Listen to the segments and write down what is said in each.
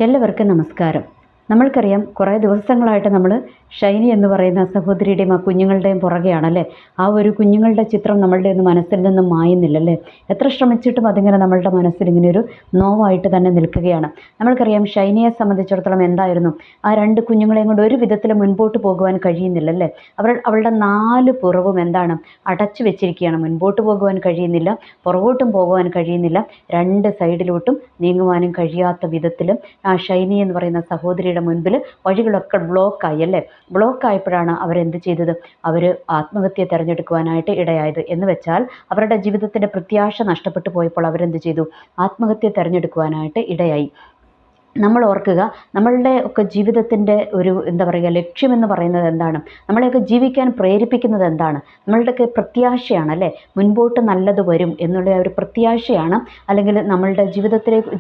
എല്ലാവർക്കും നമസ്കാരം. നമ്മൾക്കറിയാം, കുറേ ദിവസങ്ങളായിട്ട് നമ്മൾ ഷൈനി എന്ന് പറയുന്ന സഹോദരിയുടെയും ആ കുഞ്ഞുങ്ങളുടെയും പുറകെയാണല്ലേ. ആ ഒരു കുഞ്ഞുങ്ങളുടെ ചിത്രം നമ്മളുടെ ഒന്നും മനസ്സിൽ നിന്നും മായുന്നില്ലല്ലേ. എത്ര ശ്രമിച്ചിട്ടും അതിങ്ങനെ നമ്മളുടെ മനസ്സിൽ ഇങ്ങനെ ഒരു നോവായിട്ട് തന്നെ നിൽക്കുകയാണ്. നമ്മൾക്കറിയാം, ഷൈനിയെ സംബന്ധിച്ചിടത്തോളം എന്തായിരുന്നു, ആ രണ്ട് കുഞ്ഞുങ്ങളെയും കൊണ്ട് ഒരു വിധത്തിൽ മുൻപോട്ട് പോകുവാൻ കഴിയുന്നില്ലല്ലേ. അവളുടെ 4 പുറവും എന്താണ്, അടച്ചു വെച്ചിരിക്കുകയാണ്. മുൻപോട്ട് പോകുവാൻ കഴിയുന്നില്ല, പുറകോട്ടും പോകുവാൻ കഴിയുന്നില്ല, 2 സൈഡിലോട്ടും നീങ്ങുവാനും കഴിയാത്ത വിധത്തിലും ആ ഷൈനി എന്ന് പറയുന്ന സഹോദരിയുടെ മുൻപിൽ വഴികളൊക്കെ ബ്ലോക്കായി അല്ലേ. ബ്ലോക്കായപ്പോഴാണ് അവരെന്ത് ചെയ്തത്, അവർ ആത്മഹത്യ തിരഞ്ഞെടുക്കുവാനായിട്ട് ഇടയായത്. എന്ന് വെച്ചാൽ അവരുടെ ജീവിതത്തിൻ്റെ പ്രത്യാശ നഷ്ടപ്പെട്ടു പോയപ്പോൾ അവരെന്ത് ചെയ്തു, ആത്മഹത്യ തിരഞ്ഞെടുക്കുവാനായിട്ട് ഇടയായി. നമ്മൾ ഓർക്കുക, നമ്മളുടെ ഒക്കെ ജീവിതത്തിൻ്റെ ഒരു എന്താ പറയുക, ലക്ഷ്യമെന്ന് പറയുന്നത് എന്താണ്, നമ്മളെയൊക്കെ ജീവിക്കാൻ പ്രേരിപ്പിക്കുന്നത് എന്താണ്, നമ്മളുടെയൊക്കെ പ്രത്യാശയാണ് അല്ലേ. മുൻപോട്ട് നല്ലത് വരും എന്നുള്ള ഒരു പ്രത്യാശയാണ്, അല്ലെങ്കിൽ നമ്മളുടെ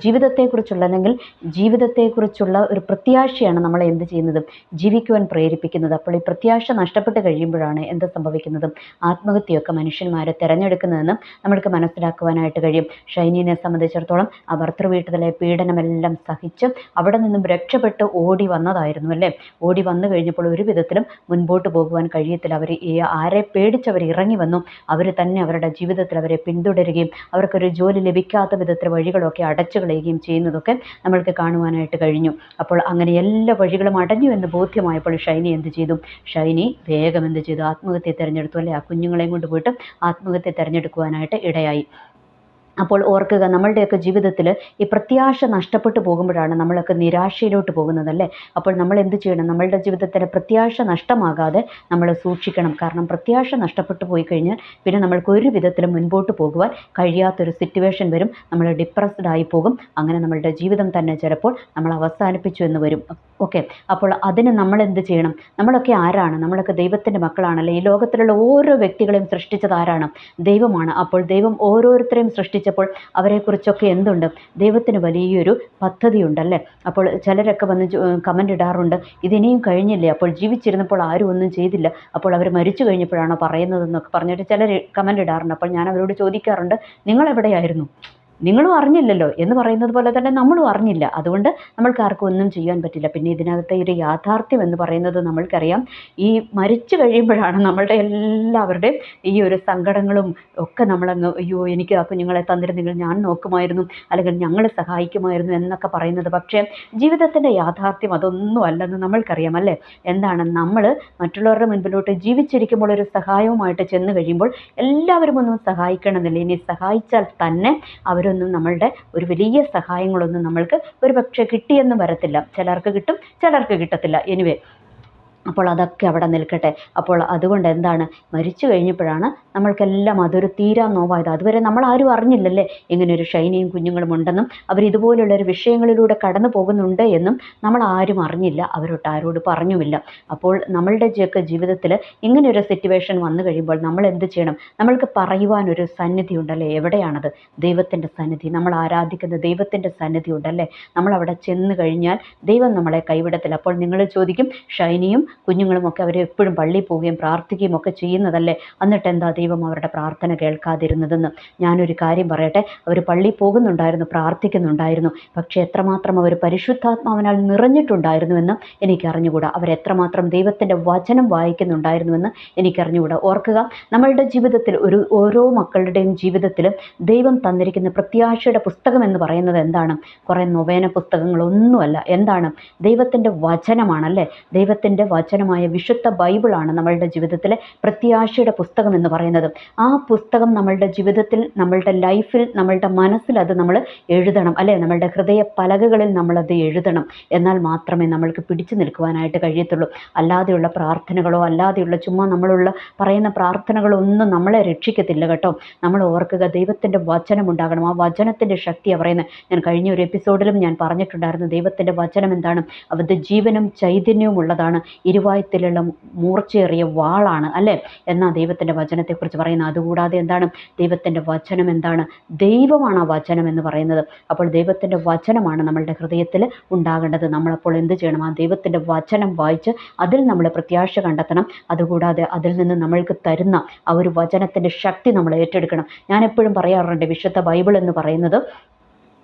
ജീവിതത്തെക്കുറിച്ചുള്ള അല്ലെങ്കിൽ ജീവിതത്തെക്കുറിച്ചുള്ള ഒരു പ്രത്യാശയാണ് നമ്മളെ എന്ത് ചെയ്യുന്നത്, ജീവിക്കുവാൻ പ്രേരിപ്പിക്കുന്നത്. അപ്പോൾ ഈ പ്രത്യാശ നഷ്ടപ്പെട്ട് കഴിയുമ്പോഴാണ് എന്ത് സംഭവിക്കുന്നത്, ആത്മഹത്യയൊക്കെ മനുഷ്യന്മാരെ തിരഞ്ഞെടുക്കുന്നതെന്ന് നമ്മൾക്ക് മനസ്സിലാക്കുവാനായിട്ട് കഴിയും. ഷൈനിനെ സംബന്ധിച്ചിടത്തോളം ആ ഭർത്തൃവീട്ടിലെ പീഡനമെല്ലാം സഹിച്ച് അവിടെ നിന്നും രക്ഷപ്പെട്ട് ഓടി വന്നതായിരുന്നു അല്ലേ. ഓടി വന്നു കഴിഞ്ഞപ്പോൾ ഒരു വിധത്തിലും മുൻപോട്ട് പോകുവാൻ കഴിയത്തില്ല. അവർ ആരെ പേടിച്ചവർ ഇറങ്ങി വന്നു. അവർ തന്നെ അവരുടെ ജീവിതത്തിൽ അവരെ പിന്തുടരുകയും അവർക്കൊരു ജോലി ലഭിക്കാത്ത വിധത്തിൽ വഴികളൊക്കെ അടച്ചു കളയുകയും ചെയ്യുന്നതൊക്കെ നമ്മൾക്ക് കാണുവാനായിട്ട് കഴിഞ്ഞു. അപ്പോൾ അങ്ങനെ എല്ലാ വഴികളും അടഞ്ഞു എന്ന് ബോധ്യമായപ്പോൾ ഷൈനി എന്ത് ചെയ്തു, ഷൈനി വേഗം എന്ത് ചെയ്തു, ആത്മഹത്യ തിരഞ്ഞെടുത്തു അല്ലേ. ആ കുഞ്ഞുങ്ങളെയും കൊണ്ട് പോയിട്ട് ആത്മഹത്യ തിരഞ്ഞെടുക്കുവാനായിട്ട് ഇടയായി. അപ്പോൾ ഓർക്കുക, നമ്മളുടെയൊക്കെ ജീവിതത്തിൽ ഈ പ്രത്യാശ നഷ്ടപ്പെട്ടു പോകുമ്പോഴാണ് നമ്മളൊക്കെ നിരാശയിലോട്ട് പോകുന്നതല്ലേ. അപ്പോൾ നമ്മൾ എന്ത് ചെയ്യണം, നമ്മളുടെ ജീവിതത്തിലെ പ്രത്യാശ നഷ്ടമാകാതെ നമ്മൾ സൂക്ഷിക്കണം. കാരണം പ്രത്യാശ നഷ്ടപ്പെട്ടു പോയി കഴിഞ്ഞാൽ പിന്നെ നമ്മൾക്ക് ഒരു വിധത്തിലും മുൻപോട്ട് പോകുവാൻ കഴിയാത്തൊരു സിറ്റുവേഷൻ വരും. നമ്മൾ ഡിപ്രസ്ഡ് ആയി പോകും. അങ്ങനെ നമ്മളുടെ ജീവിതം തന്നെ ചിലപ്പോൾ നമ്മൾ അവസാനിപ്പിച്ചു എന്ന് വരും. ഓക്കെ, അപ്പോൾ അതിന് നമ്മൾ എന്ത് ചെയ്യണം, നമ്മളൊക്കെ ആരാണ്, നമ്മളൊക്കെ ദൈവത്തിൻ്റെ മക്കളാണല്ലേ. ഈ ലോകത്തിലുള്ള ഓരോ വ്യക്തികളെയും സൃഷ്ടിച്ചത് ആരാണ്, ദൈവമാണ്. അപ്പോൾ ദൈവം ഓരോരുത്തരെയും സൃഷ്ടിച്ചപ്പോൾ അവരെക്കുറിച്ചൊക്കെ എന്തുണ്ട്, ദൈവത്തിന് വലിയൊരു പദ്ധതി ഉണ്ടല്ലേ. അപ്പോൾ ചിലരൊക്കെ വന്ന് കമൻ്റ് ഇടാറുണ്ട്, ഇതിനിയും കഴിഞ്ഞില്ലേ, അപ്പോൾ ജീവിച്ചിരുന്നപ്പോൾ ആരും ഒന്നും ചെയ്തില്ല, അപ്പോൾ അവർ മരിച്ചു കഴിഞ്ഞപ്പോഴാണോ പറയുന്നതെന്നൊക്കെ പറഞ്ഞിട്ട് ചിലർ കമൻ്റ് ഇടാറുണ്ട്. അപ്പോൾ ഞാൻ അവരോട് ചോദിക്കാറുണ്ട്, നിങ്ങളെവിടെയായിരുന്നു, നിങ്ങളും അറിഞ്ഞില്ലല്ലോ എന്ന് പറയുന്നത് പോലെ തന്നെ നമ്മളും അറിഞ്ഞില്ല. അതുകൊണ്ട് നമ്മൾക്ക് ആർക്കും ഒന്നും ചെയ്യാൻ പറ്റില്ല. പിന്നെ ഇതിനകത്തെ ഒരു യാഥാർത്ഥ്യം എന്ന് പറയുന്നത് നമ്മൾക്കറിയാം, ഈ മരിച്ചു കഴിയുമ്പോഴാണ് നമ്മളുടെ എല്ലാവരുടെയും ഈ ഒരു സങ്കടങ്ങളും ഒക്കെ നമ്മളങ്ങ്, അയ്യോ എനിക്ക് ആ കുഞ്ഞുങ്ങളെ തന്നിരുന്നെങ്കിൽ ഞാൻ നോക്കുമായിരുന്നു, അല്ലെങ്കിൽ ഞങ്ങൾ സഹായിക്കുമായിരുന്നു എന്നൊക്കെ പറയുന്നത്. പക്ഷേ ജീവിതത്തിൻ്റെ യാഥാർത്ഥ്യം അതൊന്നും അല്ലെന്ന് നമ്മൾക്കറിയാം അല്ലേ. എന്താണ്, നമ്മൾ മറ്റുള്ളവരുടെ മുൻപിലോട്ട് ജീവിച്ചിരിക്കുമ്പോൾ ഒരു സഹായവുമായിട്ട് ചെന്ന് കഴിയുമ്പോൾ എല്ലാവരും ഒന്നും സഹായിക്കണമെന്നില്ല. ഇനി സഹായിച്ചാൽ തന്നെ അവരൊന്നും നമ്മളുടെ ഒരു വലിയ സഹായങ്ങളൊന്നും നമ്മൾക്ക് ഒരു പക്ഷേ കിട്ടിയെന്നും വരത്തില്ല. ചിലർക്ക് കിട്ടും, ചിലർക്ക് കിട്ടത്തില്ല. എനിവേ, അപ്പോൾ അതൊക്കെ അവിടെ നിൽക്കട്ടെ. അപ്പോൾ അതുകൊണ്ട് എന്താണ്, മരിച്ചു കഴിഞ്ഞപ്പോഴാണ് നമ്മൾക്കെല്ലാം അതൊരു തീരാ നോവായത്. അതുവരെ നമ്മൾ ആരും അറിഞ്ഞില്ലല്ലേ ഇങ്ങനെയൊരു ഷൈനിയും കുഞ്ഞുങ്ങളും ഉണ്ടെന്നും അവരിതുപോലുള്ളൊരു വിഷയങ്ങളിലൂടെ കടന്നു പോകുന്നുണ്ട് എന്നും നമ്മൾ ആരും അറിഞ്ഞില്ല, അവരോട്ട് ആരോട് പറഞ്ഞുമില്ല. അപ്പോൾ നമ്മളുടെ ജീവിതത്തിൽ ഇങ്ങനെയൊരു സിറ്റുവേഷൻ വന്നു കഴിയുമ്പോൾ നമ്മൾ എന്ത് ചെയ്യണം, നമ്മൾക്ക് പറയുവാനൊരു സന്നിധി ഉണ്ടല്ലേ. എവിടെയാണത്, ദൈവത്തിൻ്റെ സന്നിധി, നമ്മൾ ആരാധിക്കുന്ന ദൈവത്തിൻ്റെ സന്നിധി ഉണ്ടല്ലേ. നമ്മളവിടെ ചെന്ന് കഴിഞ്ഞാൽ ദൈവം നമ്മളെ കൈവിടത്തില്ല. അപ്പോൾ നിങ്ങൾ ചോദിക്കും, ഷൈനിയും കുഞ്ഞുങ്ങളുമൊക്കെ അവർ എപ്പോഴും പള്ളിയിൽ പോവുകയും പ്രാർത്ഥിക്കുകയും ഒക്കെ ചെയ്യുന്നതല്ലേ, എന്നിട്ട് എന്താ ദൈവം അവരുടെ പ്രാർത്ഥന കേൾക്കാതിരുന്നതെന്ന്. ഞാനൊരു കാര്യം പറയട്ടെ, അവർ പള്ളിയിൽ പോകുന്നുണ്ടായിരുന്നു, പ്രാർത്ഥിക്കുന്നുണ്ടായിരുന്നു, പക്ഷേ എത്രമാത്രം അവർ പരിശുദ്ധാത്മാവിനാൽ നിറഞ്ഞിട്ടുണ്ടായിരുന്നുവെന്ന് എനിക്കറിഞ്ഞുകൂടാ. അവരെത്രമാത്രം ദൈവത്തിൻ്റെ വചനം വായിക്കുന്നുണ്ടായിരുന്നുവെന്ന് എനിക്കറിഞ്ഞുകൂടാ. ഓർക്കുക, നമ്മളുടെ ജീവിതത്തിൽ ഓരോ മക്കളുടെയും ജീവിതത്തിലും ദൈവം തന്നിരിക്കുന്ന പ്രത്യാശയുടെ പുസ്തകം എന്ന് പറയുന്നത് എന്താണ്, കുറേ നൊവേന പുസ്തകങ്ങളൊന്നുമല്ല. എന്താണ്, ദൈവത്തിൻ്റെ വചനമാണല്ലേ. ദൈവത്തിൻ്റെ വചനമായ വിശുദ്ധ ബൈബിളാണ് നമ്മളുടെ ജീവിതത്തിലെ പ്രത്യാശയുടെ പുസ്തകം എന്ന് പറയുന്നത്. ആ പുസ്തകം നമ്മളുടെ ജീവിതത്തിൽ, നമ്മളുടെ ലൈഫിൽ, നമ്മളുടെ മനസ്സിൽ അത് നമ്മൾ എഴുതണം അല്ലേ. നമ്മളുടെ ഹൃദയ പലകകളിൽ നമ്മളത് എഴുതണം. എന്നാൽ മാത്രമേ നമ്മൾക്ക് പിടിച്ചു നിൽക്കുവാനായിട്ട് കഴിയത്തുള്ളൂ. അല്ലാതെയുള്ള പ്രാർത്ഥനകളോ അല്ലാതെയുള്ള ചുമ്മാ നമ്മളുള്ള പറയുന്ന പ്രാർത്ഥനകളോ ഒന്നും നമ്മളെ രക്ഷിക്കത്തില്ല കേട്ടോ. നമ്മൾ ഓർക്കുക, ദൈവത്തിൻ്റെ വചനം ഉണ്ടാകണം. ആ വചനത്തിൻ്റെ ശക്തിയാണ് പറയുന്നത്. ഞാൻ കഴിഞ്ഞ ഒരു എപ്പിസോഡിലും ഞാൻ പറഞ്ഞിട്ടുണ്ടായിരുന്നു, ദൈവത്തിൻ്റെ വചനം എന്താണ്, അത് ജീവനും ചൈതന്യവും ഉള്ളതാണ്, ഇരുവായ്ത്തിലുള്ള മൂർച്ചയേറിയ വാളാണ് അല്ലേ എന്നാ ദൈവത്തിൻ്റെ വചനത്തെക്കുറിച്ച് പറയുന്നത്. അതുകൂടാതെ എന്താണ്, ദൈവത്തിൻ്റെ വചനം എന്താണ്, ദൈവമാണ് ആ വചനം എന്ന് പറയുന്നത്. അപ്പോൾ ദൈവത്തിൻ്റെ വചനമാണ് നമ്മളുടെ ഹൃദയത്തിൽ ഉണ്ടാകേണ്ടത്. നമ്മളപ്പോൾ എന്ത് ചെയ്യണം, ആ ദൈവത്തിൻ്റെ വചനം വായിച്ച് അതിൽ നമ്മൾ പ്രത്യാശ കണ്ടെത്തണം. അതുകൂടാതെ അതിൽ നിന്ന് നമ്മൾക്ക് തരുന്ന ആ ഒരു വചനത്തിൻ്റെ ശക്തി നമ്മൾ ഏറ്റെടുക്കണം. ഞാൻ എപ്പോഴും പറയാറുണ്ട്, വിശുദ്ധ ബൈബിൾ എന്ന് പറയുന്നത്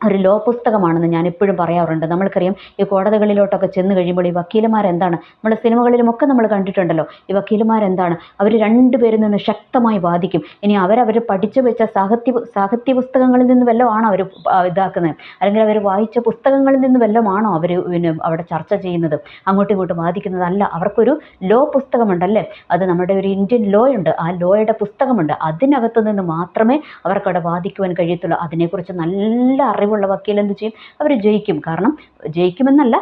ഒരു ലോ പുസ്തകമാണെന്ന് ഞാൻ എപ്പോഴും പറയാറുണ്ട്. നമ്മൾക്കറിയാം ഈ കോടതികളിലോട്ടൊക്കെ ചെന്ന് കഴിയുമ്പോൾ ഈ വക്കീലന്മാരെന്താണ്, നമ്മുടെ സിനിമകളിലുമൊക്കെ നമ്മൾ കണ്ടിട്ടുണ്ടല്ലോ, ഈ വക്കീലന്മാരെന്താണ്, അവർ രണ്ടുപേരിൽ നിന്ന് ശക്തമായി വാദിക്കും. ഇനി അവരവർ പഠിച്ചു വെച്ച സാഹിത്യ പുസ്തകങ്ങളിൽ നിന്ന് വല്ലതും ആണോ അവർ ഇതാക്കുന്നത്, അല്ലെങ്കിൽ അവർ വായിച്ച പുസ്തകങ്ങളിൽ നിന്ന് വല്ലതും ആണോ അവർ പിന്നെ അവിടെ ചർച്ച ചെയ്യുന്നത്, അങ്ങോട്ടും ഇങ്ങോട്ടും വാദിക്കുന്നത്? അല്ല, അവർക്കൊരു ലോ പുസ്തകമുണ്ടല്ലേ, അത് നമ്മുടെ ഒരു ഇന്ത്യൻ ലോ ഉണ്ട്, ആ ലോയുടെ പുസ്തകമുണ്ട്. അതിനകത്ത് നിന്ന് മാത്രമേ അവർക്കവിടെ വാദിക്കുവാൻ കഴിയത്തുള്ളൂ. അതിനെക്കുറിച്ച് നല്ല അറിവുള്ള വക്കീൽ എന്ത് ചെയ്യും, അവർ ജയിക്കും. കാരണം ജയിക്കുമെന്നല്ല,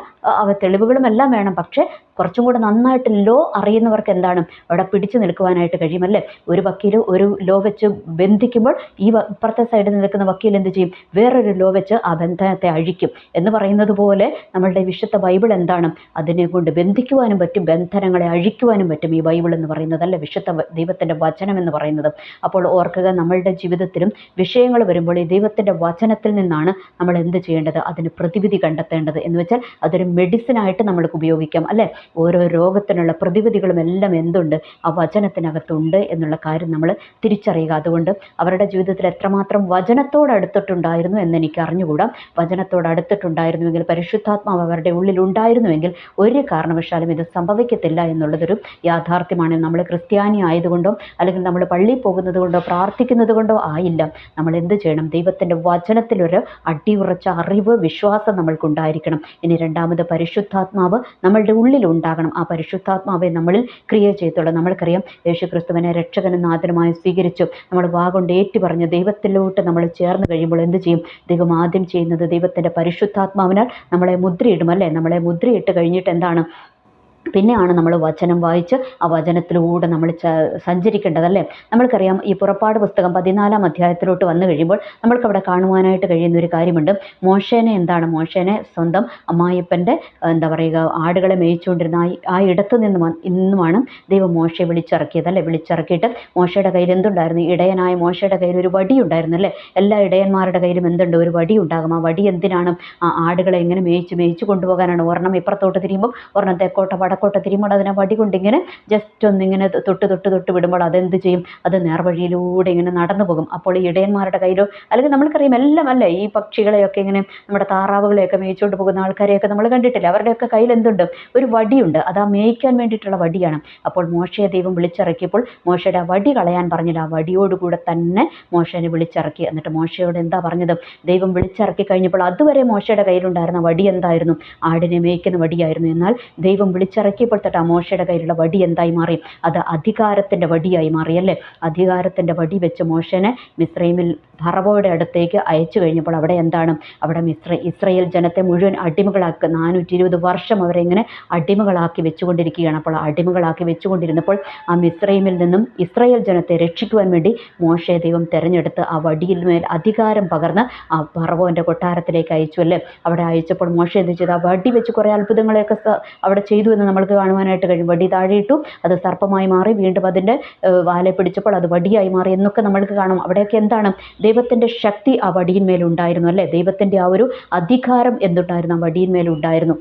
തെളിവുകളും എല്ലാം വേണം. പക്ഷേ കുറച്ചും കൂടെ നന്നായിട്ട് ലോ അറിയുന്നവർക്ക് എന്താണ് അവിടെ പിടിച്ചു നിൽക്കുവാനായിട്ട് കഴിയുമല്ലേ. ഒരു വക്കീൽ ഒരു ലോ വെച്ച് ബന്ധിക്കുമ്പോൾ ഈ ഇപ്പുറത്തെ സൈഡിൽ നിൽക്കുന്ന വക്കീൽ എന്ത് ചെയ്യും, വേറൊരു ലോ വെച്ച് ആ ബന്ധനത്തെ അഴിക്കും എന്ന് പറയുന്നത് പോലെ നമ്മളുടെ വിശുദ്ധ ബൈബിൾ എന്താണ്, അതിനെ കൊണ്ട് ബന്ധിക്കുവാനും പറ്റും, ബന്ധനങ്ങളെ അഴിക്കുവാനും പറ്റും ഈ ബൈബിൾ എന്ന് പറയുന്നത്, അല്ലേ, വിശുദ്ധ ദൈവത്തിൻ്റെ വചനം എന്ന് പറയുന്നത്. അപ്പോൾ ഓർക്കുക, നമ്മളുടെ ജീവിതത്തിലും വിഷയങ്ങൾ വരുമ്പോൾ ഈ ദൈവത്തിൻ്റെ വചനത്തിൽ നിന്നാണ് നമ്മൾ എന്ത് ചെയ്യേണ്ടത്, അതിന് പ്രതിവിധി കണ്ടെത്തേണ്ടത്. എന്ന് വെച്ചാൽ അതൊരു മെഡിസിനായിട്ട് നമ്മൾക്ക് ഉപയോഗിക്കാം, അല്ലേ. ഓരോ രോഗത്തിനുള്ള പ്രതിവിധികളും എല്ലാം എന്തുണ്ട്, ആ വചനത്തിനകത്തുണ്ട് എന്നുള്ള കാര്യം നമ്മൾ തിരിച്ചറിയുക. അതുകൊണ്ട് അവരുടെ ജീവിതത്തിൽ എത്രമാത്രം വചനത്തോടടുത്തിട്ടുണ്ടായിരുന്നു എന്നെനിക്ക് അറിഞ്ഞുകൂടാ. വചനത്തോടടുത്തിട്ടുണ്ടായിരുന്നുവെങ്കിൽ, പരിശുദ്ധാത്മാവ് അവരുടെ ഉള്ളിൽ ഉണ്ടായിരുന്നുവെങ്കിൽ ഒരു കാരണവശാലും ഇത് സംഭവിക്കത്തില്ല എന്നുള്ളതൊരു യാഥാർത്ഥ്യമാണ്. നമ്മൾ ക്രിസ്ത്യാനി ആയതുകൊണ്ടോ അല്ലെങ്കിൽ നമ്മൾ പള്ളിയിൽ പോകുന്നത് കൊണ്ടോ പ്രാർത്ഥിക്കുന്നത് കൊണ്ടോ ആയില്ല. നമ്മൾ എന്ത് ചെയ്യണം, ദൈവത്തിൻ്റെ വചനത്തിലൊരു അടിയുറച്ച അറിവ്, വിശ്വാസം നമ്മൾക്കുണ്ടായിരിക്കണം. ഇനി രണ്ടാമത്, പരിശുദ്ധാത്മാവ് നമ്മളുടെ ഉള്ളിൽ ഉണ്ടാകണം. ആ പരിശുദ്ധാത്മാവെ നമ്മളിൽ ക്രിയ ചെയ്തുള്ളൂ. നമ്മൾക്കറിയാം, യേശു ക്രിസ്തുവിനെ രക്ഷകനും നാഥനുമായി സ്വീകരിച്ചു നമ്മൾ വാഗൊണ്ട് ഏറ്റുപറഞ്ഞ് ദൈവത്തിലോട്ട് നമ്മൾ ചേർന്ന് കഴിയുമ്പോൾ എന്ത് ചെയ്യും, ദൈവം ആദ്യം ചെയ്യുന്നത് ദൈവത്തിൻ്റെ പരിശുദ്ധാത്മാവിനാൽ നമ്മളെ മുദ്രയിടും, അല്ലേ. നമ്മളെ മുദ്രയിട്ട് കഴിഞ്ഞിട്ട് എന്താണ്, പിന്നെയാണ് നമ്മൾ വചനം വായിച്ച് ആ വചനത്തിലൂടെ നമ്മൾ സഞ്ചരിക്കേണ്ടതല്ലേ. നമ്മൾക്കറിയാം, ഈ പുറപ്പാട് പുസ്തകം 14-ാം അധ്യായത്തിലോട്ട് വന്നു കഴിയുമ്പോൾ നമ്മൾക്കവിടെ കാണുവാനായിട്ട് കഴിയുന്ന ഒരു കാര്യമുണ്ട്. മോശേനെ മോശേനെ സ്വന്തം അമ്മായിപ്പൻ്റെ എന്താ പറയുക ആടുകളെ മേയിച്ചുകൊണ്ടിരുന്ന ആ ഇടത്തു നിന്നുമാണ് ദൈവം മോശയെ വിളിച്ചിറക്കിയത്, അല്ലേ. വിളിച്ചിറക്കിയിട്ട് മോശയുടെ കയ്യിൽ എന്തുണ്ടായിരുന്നു, ഇടയനായ മോശയുടെ കയ്യിൽ ഒരു വടി ഉണ്ടായിരുന്നു, അല്ലേ. എല്ലാ ഇടയന്മാരുടെ കയ്യിലും എന്തുണ്ട്, ഒരു വടി ഉണ്ടാകും. ആ വടി എന്തിനാണ്, ആ ആടുകളെ എങ്ങനെ മേയിച്ച് കൊണ്ടുപോകാനാണ്. ഒരെണ്ണം ഇപ്പുറത്തോട്ട് തിരിയുമ്പോൾ ഒരെണ്ണം തെക്കോട്ട് വടക്കോട്ട് തിരിയുമ്പോൾ അതിനെ വടി കൊണ്ടിങ്ങനെ ജസ്റ്റ് ഒന്നിങ്ങനെ തൊട്ട് വിടുമ്പോൾ അതെന്ത് ചെയ്യും, അത് നേർവഴിയിലൂടെ ഇങ്ങനെ നടന്നു പോകും. അപ്പോൾ ഈ ഇടയന്മാരുടെ കയ്യിലോ, അല്ലെങ്കിൽ നമ്മൾക്കറിയാം എല്ലാം, അല്ലേ, ഈ പക്ഷികളെയൊക്കെ ഇങ്ങനെ നമ്മുടെ താറാവുകളെയൊക്കെ മേയിച്ചുകൊണ്ട് പോകുന്ന ആൾക്കാരെയൊക്കെ നമ്മൾ കണ്ടിട്ടില്ല, അവരുടെയൊക്കെ കയ്യിൽ എന്തുണ്ട്, ഒരു വടിയുണ്ട്. അത് ആ മേയ്ക്കാൻ വേണ്ടിയിട്ടുള്ള വടിയാണ്. അപ്പോൾ മോശയെ ദൈവം വിളിച്ചിറക്കിയപ്പോൾ മോശയുടെ ആ വടി കളയാൻ പറഞ്ഞില്ല, ആ വടിയോടുകൂടെ തന്നെ മോശനെ വിളിച്ചിറക്കി. എന്നിട്ട് മോശയോട് എന്താ പറഞ്ഞത്, ദൈവം വിളിച്ചിറക്കി കഴിഞ്ഞപ്പോൾ അതുവരെ മോശയുടെ കയ്യിലുണ്ടായിരുന്ന വടി എന്തായിരുന്നു, ആടിനെ മേയ്ക്കുന്ന വടിയായിരുന്നു. എന്നാൽ ദൈവം വിളിച്ചിറക്കിയപ്പോൾ തൊട്ട് ആ മോശയുടെ കയ്യിലുള്ള വടി എന്തായി മാറി, അത് അധികാരത്തിൻ്റെ വടിയായി മാറിയല്ലേ. അധികാരത്തിൻ്റെ വടി വെച്ച് മോശനെ മിസ്രൈമിൽ ഫറവോയുടെ അടുത്തേക്ക് അയച്ചു കഴിഞ്ഞപ്പോൾ അവിടെ എന്താണ്, അവിടെ ഇസ്രയേൽ ജനത്തെ മുഴുവൻ അടിമകളാക്കി 420 വർഷം അവരെ ഇങ്ങനെ അടിമകളാക്കി വെച്ചുകൊണ്ടിരിക്കുകയാണ്. അപ്പോൾ അടിമകളാക്കി വെച്ചുകൊണ്ടിരുന്നപ്പോൾ ആ മിസ്രൈമിൽ നിന്നും ഇസ്രയേൽ ജനത്തെ രക്ഷിക്കുവാൻ വേണ്ടി മോശയെ ദൈവം തിരഞ്ഞെടുത്ത് ആ വടിയിൽ മേൽ അധികാരം പകർന്ന് ആ ഫറവോൻ്റെ കൊട്ടാരത്തിലേക്ക് അയച്ചു, അല്ലേ. അവിടെ അയച്ചപ്പോൾ മോശ എന്ത് ചെയ്തു, ആ വടി വെച്ച് കുറേ അത്ഭുതങ്ങളെയൊക്കെ അവിടെ ചെയ്തു എന്ന് നമ്മൾക്ക് കാണുവാനായിട്ട് കഴിയും. വടി താഴെയിട്ടു, അത് സർപ്പമായി മാറി, വീണ്ടും അതിൻ്റെ വാലെ പിടിച്ചപ്പോൾ അത് വടിയായി മാറി എന്നൊക്കെ നമ്മൾക്ക് കാണും. അവിടെയൊക്കെ എന്താണ്, ദൈവത്തിൻ്റെ ശക്തി ആ വടിയിന്മേലുണ്ടായിരുന്നു, അല്ലേ. ദൈവത്തിൻ്റെ ആ ഒരു അധികാരം എന്തുണ്ടായിരുന്നു, ആ വടിയിന്മേലുണ്ടായിരുന്നു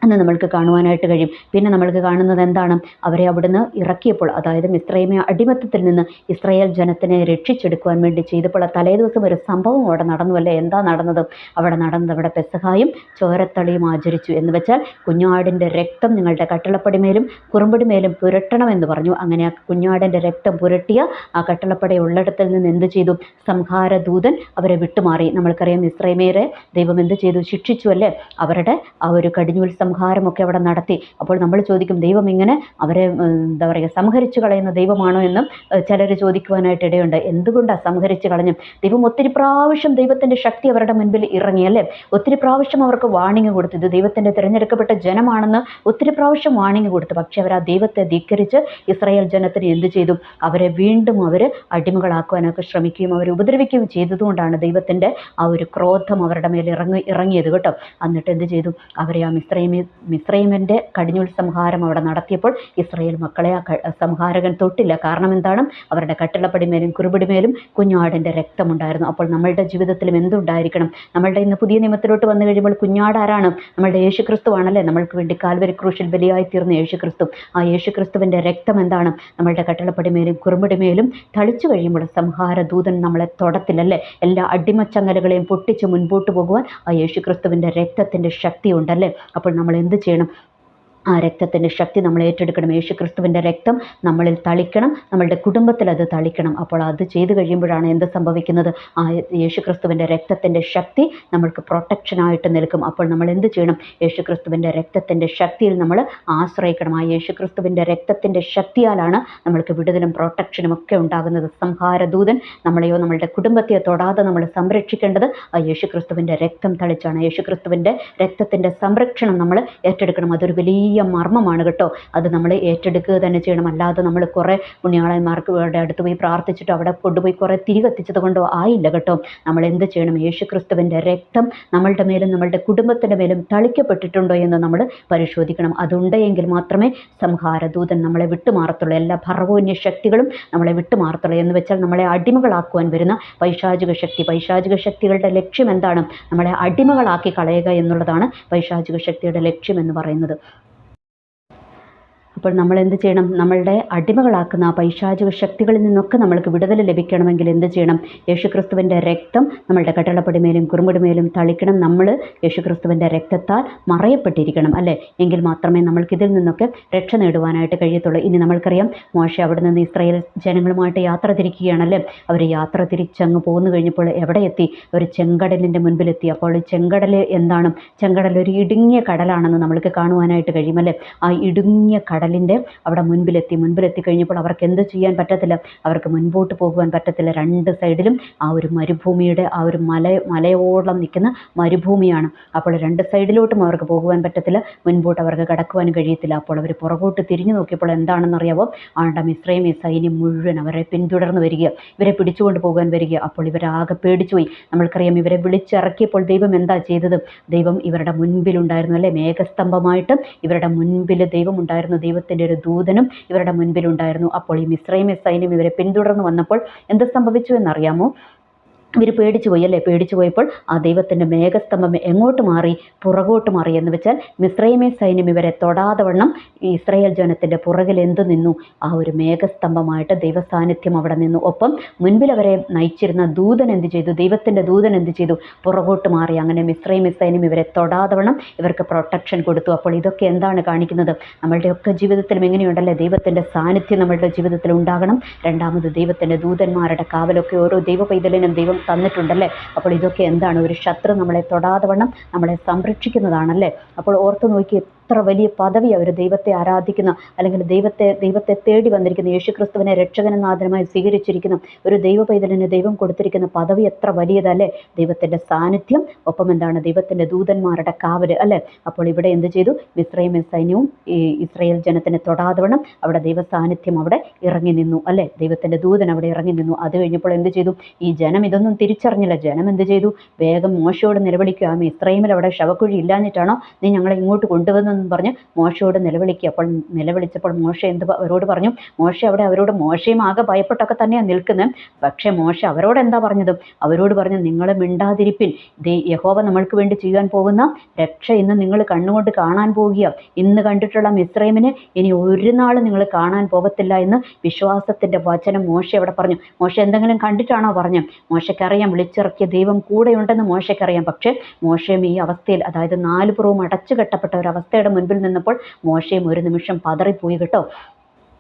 എന്ന് നമ്മൾക്ക് കാണുവാനായിട്ട് കഴിയും. പിന്നെ നമ്മൾക്ക് കാണുന്നത് എന്താണ്, അവരെ അവിടുന്ന് ഇറക്കിയപ്പോൾ, അതായത് മിസ്രൈമി അടിമത്തത്തിൽ നിന്ന് ഇസ്രായേൽ ജനത്തിനെ രക്ഷിച്ചെടുക്കുവാൻ വേണ്ടി ചെയ്തപ്പോൾ തലേ ദിവസം ഒരു സംഭവം അവിടെ നടന്നു, അല്ലേ. എന്താ നടന്നത്, അവിടെ പെസഹായും ചോരത്തളിയും ആചരിച്ചു. എന്ന് വെച്ചാൽ കുഞ്ഞാടിൻ്റെ രക്തം നിങ്ങളുടെ കട്ടിളപ്പടിമേലും കുറുമ്പടിമേലും പുരട്ടണമെന്ന് പറഞ്ഞു. അങ്ങനെ ആ കുഞ്ഞാടിൻ്റെ രക്തം പുരട്ടിയ ആ കട്ടിളപ്പടി ഉള്ളിടത്തിൽ നിന്ന് എന്ത് ചെയ്തു, സംഹാരദൂതൻ അവരെ വിട്ടുമാറി. നമ്മൾക്കറിയാം, ഇസ്രായേലിനെ ദൈവം എന്ത് ചെയ്തു, ശിക്ഷിച്ചു, അല്ലേ. അവരുടെ ആ ഒരു കടിഞ്ഞൂൽ സംഹാരമൊക്കെ അവിടെ നടത്തി. അപ്പോൾ നമ്മൾ ചോദിക്കും, ദൈവം ഇങ്ങനെ അവരെ എന്താ പറയുക സംഹരിച്ചു കളയുന്ന ദൈവമാണോ എന്നും ചിലർ ചോദിക്കുവാനായിട്ട് ഇടയുണ്ട്. എന്തുകൊണ്ടാണ് സംഹരിച്ച് കളഞ്ഞു, ദൈവം ഒത്തിരി പ്രാവശ്യം ദൈവത്തിൻ്റെ ശക്തി അവരുടെ മുൻപിൽ ഇറങ്ങി, അല്ലേ. ഒത്തിരി പ്രാവശ്യം അവർക്ക് വാണിംഗ് കൊടുത്തു, ഇത് ദൈവത്തിൻ്റെ തിരഞ്ഞെടുക്കപ്പെട്ട ജനമാണെന്ന് ഒത്തിരി പ്രാവശ്യം വാണിംഗ് കൊടുത്തു. പക്ഷെ അവർ ആ ദൈവത്തെ ധിക്കരിച്ച് ഇസ്രായേൽ ജനത്തിന് എന്ത് ചെയ്തു, അവരെ വീണ്ടും അവർ അടിമകളാക്കുവാനൊക്കെ ശ്രമിക്കുകയും അവരെ ഉപദ്രവിക്കുകയും ചെയ്തതുകൊണ്ടാണ് ദൈവത്തിൻ്റെ ആ ഒരു ക്രോധം അവരുടെ മേൽ ഇറങ്ങിയത് കേട്ടോ. എന്നിട്ട് എന്ത് ചെയ്തു, അവരെ ആ മിസ്രൈമിൽ മിസ്രൈമിൻ്റെ കടിഞ്ഞൂൽ സംഹാരം അവിടെ നടത്തിയപ്പോൾ ഇസ്രായേൽ മക്കളെ ആ സംഹാരകൻ തൊട്ടില്ല. കാരണം എന്താണ്? അവരുടെ കട്ടിളപ്പടിമേലും കുറുപടിമേലും കുഞ്ഞാടിൻ്റെ രക്തമുണ്ടായിരുന്നു. അപ്പോൾ നമ്മളുടെ ജീവിതത്തിലും എന്തുണ്ടായിരിക്കണം? നമ്മളുടെ ഇന്ന് പുതിയ നിയമത്തിലോട്ട് വന്നു കഴിയുമ്പോൾ കുഞ്ഞാട് ആരാണ്? നമ്മളുടെ യേശുക്രിസ്തുവാണല്ലേ. നമ്മൾക്ക് വേണ്ടി കാൽവരി ക്രൂശിൽ ബലിയായി തീർന്ന യേശുക്രിസ്തു. ആ യേശുക്രിസ്തുവിൻ്റെ രക്തം എന്താണ്? നമ്മളുടെ കട്ടിളപ്പടിമേലും കുറുമ്പടിമേലും തളിച്ചു കഴിയുമ്പോൾ സംഹാരദൂതൻ നമ്മളെ തൊടത്തില്ലല്ലേ. എല്ലാ അടിമച്ചങ്ങലകളെയും പൊട്ടിച്ച് മുൻപോട്ട് പോകുവാൻ ആ യേശുക്രിസ്തുവിൻ്റെ രക്തത്തിൻ്റെ ശക്തി ഉണ്ടല്ലേ. അപ്പോൾ നമ്മൾ എന്ത് ചെയ്യണം? ആ രക്തത്തിൻ്റെ ശക്തി നമ്മൾ ഏറ്റെടുക്കണം. യേശുക്രിസ്തുവിൻ്റെ രക്തം നമ്മളിൽ തളിക്കണം, നമ്മളുടെ കുടുംബത്തിൽ അത് തളിക്കണം. അപ്പോൾ അത് ചെയ്തു കഴിയുമ്പോഴാണ് എന്ത് സംഭവിക്കുന്നത്? ആ യേശുക്രിസ്തുവിൻ്റെ രക്തത്തിൻ്റെ ശക്തി നമ്മൾക്ക് പ്രൊട്ടക്ഷനായിട്ട് നിൽക്കും. അപ്പോൾ നമ്മൾ എന്ത് ചെയ്യണം? യേശുക്രിസ്തുവിൻ്റെ രക്തത്തിൻ്റെ ശക്തിയിൽ നമ്മൾ ആശ്രയിക്കണം. ആ യേശുക്രിസ്തുവിൻ്റെ രക്തത്തിൻ്റെ ശക്തിയാലാണ് നമ്മൾക്ക് വിടുതലും പ്രൊട്ടക്ഷനും ഒക്കെ ഉണ്ടാകുന്നത്. സംഹാരദൂതൻ നമ്മളെയോ നമ്മളുടെ കുടുംബത്തെയോ തൊടാതെ നമ്മൾ സംരക്ഷിക്കേണ്ടത് ആ യേശുക്രിസ്തുവിൻ്റെ രക്തം തളിച്ചാണ്. യേശുക്രിസ്തുവിൻ്റെ രക്തത്തിൻ്റെ സംരക്ഷണം നമ്മൾ ഏറ്റെടുക്കണം. അതൊരു വലിയ മർമ്മമാണ് കേട്ടോ. അത് നമ്മൾ ഏറ്റെടുക്കുക തന്നെ ചെയ്യണം. അല്ലാതെ നമ്മൾ കുറേ പുണ്യാളന്മാർക്ക് അടുത്ത് പോയി പ്രാർത്ഥിച്ചിട്ട് അവിടെ കൊണ്ടുപോയി കുറേ തിരി കത്തിച്ചത് കൊണ്ടോ ആയില്ല കേട്ടോ. നമ്മൾ എന്ത് ചെയ്യണം? യേശുക്രിസ്തുവിൻ്റെ രക്തം നമ്മളുടെ മേലും നമ്മളുടെ കുടുംബത്തിൻ്റെ മേലും തളിക്കപ്പെട്ടിട്ടുണ്ടോ എന്ന് നമ്മൾ പരിശോധിക്കണം. അതുണ്ടെങ്കിൽ മാത്രമേ സംഹാരദൂതൻ നമ്മളെ വിട്ടുമാറത്തുള്ളൂ. എല്ലാ ഭർവോന്യ ശക്തികളും നമ്മളെ വിട്ടുമാറത്തുള്ളൂ. എന്ന് വെച്ചാൽ നമ്മളെ അടിമകളാക്കുവാൻ വരുന്ന പൈശാചിക ശക്തികളുടെ ലക്ഷ്യം എന്താണ്? നമ്മളെ അടിമകളാക്കി കളയുക എന്നുള്ളതാണ് പൈശാചിക ശക്തിയുടെ ലക്ഷ്യം എന്ന് പറയുന്നത്. അപ്പോൾ നമ്മൾ എന്ത് ചെയ്യണം? നമ്മളുടെ അടിമകളാക്കുന്ന ആ പൈശാചിക ശക്തികളിൽ നിന്നൊക്കെ നമ്മൾക്ക് വിടുതൽ ലഭിക്കണമെങ്കിൽ എന്ത് ചെയ്യണം? യേശുക്രിസ്തുവിൻ്റെ രക്തം നമ്മളുടെ കട്ടിളപ്പടിമേലും കുറുമ്പടിമേലും തളിക്കണം. നമ്മൾ യേശുക്രിസ്തുവിൻ്റെ രക്തത്താൽ മറയപ്പെട്ടിരിക്കണം അല്ലേ. എങ്കിൽ മാത്രമേ നമ്മൾക്കിതിൽ നിന്നൊക്കെ രക്ഷ നേടുവാനായിട്ട് കഴിയത്തുള്ളൂ. ഇനി നമ്മൾക്കറിയാം, മോശ അവിടെ നിന്ന് ഇസ്രായേൽ ജനങ്ങളുമായിട്ട് യാത്ര തിരിക്കുകയാണല്ലേ. അവർ യാത്ര തിരിച്ചങ്ങ് പോന്നു കഴിഞ്ഞപ്പോൾ എവിടെ എത്തി? ഒരു ചെങ്കടലിൻ്റെ മുൻപിലെത്തി. അപ്പോൾ ചെങ്കടൽ എന്താണ്? ചെങ്കടൽ ഒരു ഇടുങ്ങിയ കടലാണെന്ന് നമ്മൾക്ക് കാണുവാനായിട്ട് കഴിയുമല്ലേ. ആ ഇടുങ്ങിയ കടലിൻ്റെ അവിടെ മുൻപിലെത്തി കഴിഞ്ഞപ്പോൾ അവർക്ക് എന്ത് ചെയ്യാൻ പറ്റത്തില്ല? അവർക്ക് മുൻപോട്ട് പോകുവാൻ പറ്റത്തില്ല. രണ്ട് സൈഡിലും ആ ഒരു മരുഭൂമിയുടെ ആ ഒരു മലയോളം നിൽക്കുന്ന മരുഭൂമിയാണ്. അപ്പോൾ രണ്ട് സൈഡിലോട്ടും അവർക്ക് പോകുവാൻ പറ്റത്തില്ല, മുൻപോട്ട് അവർക്ക് കടക്കുവാൻ കഴിയത്തില്ല. അപ്പോൾ അവർ പുറകോട്ട് തിരിഞ്ഞു നോക്കിയപ്പോൾ എന്താണെന്നറിയാവോ? മിസ്രൈം സൈന്യം മുഴുവൻ അവരെ പിന്തുടർന്ന് വരിക, ഇവരെ പിടിച്ചുകൊണ്ട് പോകാൻ വരിക. അപ്പോൾ ഇവരാകെ പേടിച്ചുപോയി. നമ്മൾക്കറിയാം, ഇവരെ വിളിച്ചിറക്കിയപ്പോൾ ദൈവം എന്താ ചെയ്തത്? ദൈവം ഇവരുടെ മുൻപിലുണ്ടായിരുന്നു അല്ലേ. മേഘസ്തംഭമായിട്ട് ഇവരുടെ മുൻപിൽ ദൈവം ഉണ്ടായിരുന്നു. ദൈവത്തിൻ്റെ ഒരു ദൂതനും ഇവരുടെ മുൻപിലുണ്ടായിരുന്നു. അപ്പോൾ ഈ മിസ്രൈം സൈന്യം ഇവരെ പിന്തുടർന്ന് വന്നപ്പോൾ എന്ത് സംഭവിച്ചു എന്നറിയാമോ? ഇവർ പേടിച്ചു പോയി അല്ലേ. പേടിച്ചു പോയപ്പോൾ ആ ദൈവത്തിൻ്റെ മേഘസ്തംഭം എങ്ങോട്ട് മാറി? പുറകോട്ട് മാറി. എന്ന് വെച്ചാൽ മിസ്രൈമേ സൈന്യം ഇവരെ തൊടാതെ വണ്ണം ഇസ്രായേൽ ജനത്തിൻ്റെ പുറകിൽ എന്തു നിന്നു? ആ ഒരു മേഘസ്തംഭമായിട്ട് ദൈവസാന്നിധ്യം അവിടെ നിന്നു. ഒപ്പം മുൻപിൽ അവരെ നയിച്ചിരുന്ന ദൂതൻ എന്ത് ചെയ്തു? ദൈവത്തിൻ്റെ ദൂതൻ എന്ത് ചെയ്തു? പുറകോട്ട് മാറി. അങ്ങനെ മിസ്രൈമേ സൈന്യം ഇവരെ തൊടാതെ വണ്ണം ഇവർക്ക് പ്രൊട്ടക്ഷൻ കൊടുത്തു. അപ്പോൾ ഇതൊക്കെ എന്താണ് കാണിക്കുന്നത്? നമ്മളുടെയൊക്കെ ജീവിതത്തിലും എങ്ങനെയുണ്ടല്ലേ, ദൈവത്തിൻ്റെ സാന്നിധ്യം നമ്മളുടെ ജീവിതത്തിൽ ഉണ്ടാകണം. രണ്ടാമത് ദൈവത്തിൻ്റെ ദൂതന്മാരുടെ കാവലൊക്കെ ഓരോ ദൈവ പൈതലിനും ദൈവം തന്നിട്ടുണ്ടല്ലേ. അപ്പോൾ ഇതൊക്കെ എന്താണ്? ഒരു ശത്രു നമ്മളെ തൊടാതെ വണ്ണം നമ്മളെ സംരക്ഷിക്കുന്നതാണല്ലേ. അപ്പോൾ ഓർത്തു നോക്കി, എത്ര വലിയ പദവി അവർ ദൈവത്തെ ആരാധിക്കുന്ന, അല്ലെങ്കിൽ ദൈവത്തെ തേടി വന്നിരിക്കുന്ന, യേശുക്രിസ്തുവിനെ രക്ഷകനാഥനുമായി സ്വീകരിച്ചിരിക്കുന്ന ഒരു ദൈവ പൈതലിന് ദൈവം കൊടുത്തിരിക്കുന്ന പദവി എത്ര വലിയതല്ലേ. ദൈവത്തിൻ്റെ സാന്നിധ്യം, ഒപ്പം എന്താണ്? ദൈവത്തിൻ്റെ ദൂതന്മാരുടെ കാവല് അല്ലേ. അപ്പോൾ ഇവിടെ എന്ത് ചെയ്തു? മിസ്രൈം സൈന്യവും ഈ ഇസ്രായേൽ ജനത്തിനെ തൊടാതെ വണ്ണം അവിടെ ദൈവ സാന്നിധ്യം അവിടെ ഇറങ്ങി നിന്നു അല്ലേ. ദൈവത്തിൻ്റെ ദൂതൻ അവിടെ ഇറങ്ങി നിന്നു. അത് കഴിഞ്ഞപ്പോൾ എന്ത് ചെയ്തു? ഈ ജനം ഇതൊന്നും തിരിച്ചറിഞ്ഞില്ല. ജനം എന്ത് ചെയ്തു? വേഗം മോശയോട് നിലവിളിക്കുക. മിസ്രൈമിൽ അവിടെ ശവക്കുഴി ഇല്ലാഞ്ഞിട്ടാണോ നീ ഞങ്ങളെ ഇങ്ങോട്ട് കൊണ്ടുവന്നെന്ന് പറഞ്ഞ് മോശയോട് നിലവിളിക്കുക. അപ്പോൾ നിലവിളിച്ചപ്പോൾ മോശ അവരോട് പറഞ്ഞു? മോശ അവിടെ അവരോട്, മോശയും ആകെ ഭയപ്പെട്ടൊക്കെ തന്നെയാണ് നിൽക്കുന്നത്. പക്ഷേ മോശ അവരോട് എന്താ പറഞ്ഞത്? അവരോട് പറഞ്ഞു, നിങ്ങൾ മിണ്ടാതിരിപ്പിൻ. യഹോവ നമ്മൾക്ക് വേണ്ടി ചെയ്യാൻ പോകുന്ന രക്ഷ ഇന്ന് നിങ്ങൾ കണ്ണുകൊണ്ട് കാണാൻ പോകുക. ഇന്ന് കണ്ടിട്ടുള്ള മിസ്രൈമിനെ ഇനി ഒരു നാൾ നിങ്ങൾ കാണാൻ പോകത്തില്ല എന്ന് വിശ്വാസത്തിൻ്റെ വചനം മോശ അവിടെ പറഞ്ഞു. മോശ എന്തെങ്കിലും കണ്ടിട്ടാണോ പറഞ്ഞത്? മോശയ്ക്കറിയാം, വിളിച്ചിറക്കിയ ദൈവം കൂടെയുണ്ടെന്ന് മോശയ്ക്കറിയാം. പക്ഷേ മോശയും ഈ അവസ്ഥയിൽ, അതായത് 4 പുറവും അടച്ചു കെട്ടപ്പെട്ട ഒരവസ്ഥയുടെ മുൻപിൽ നിന്നപ്പോൾ മോശയും ഒരു നിമിഷം പതറിപ്പോയി കേട്ടോ.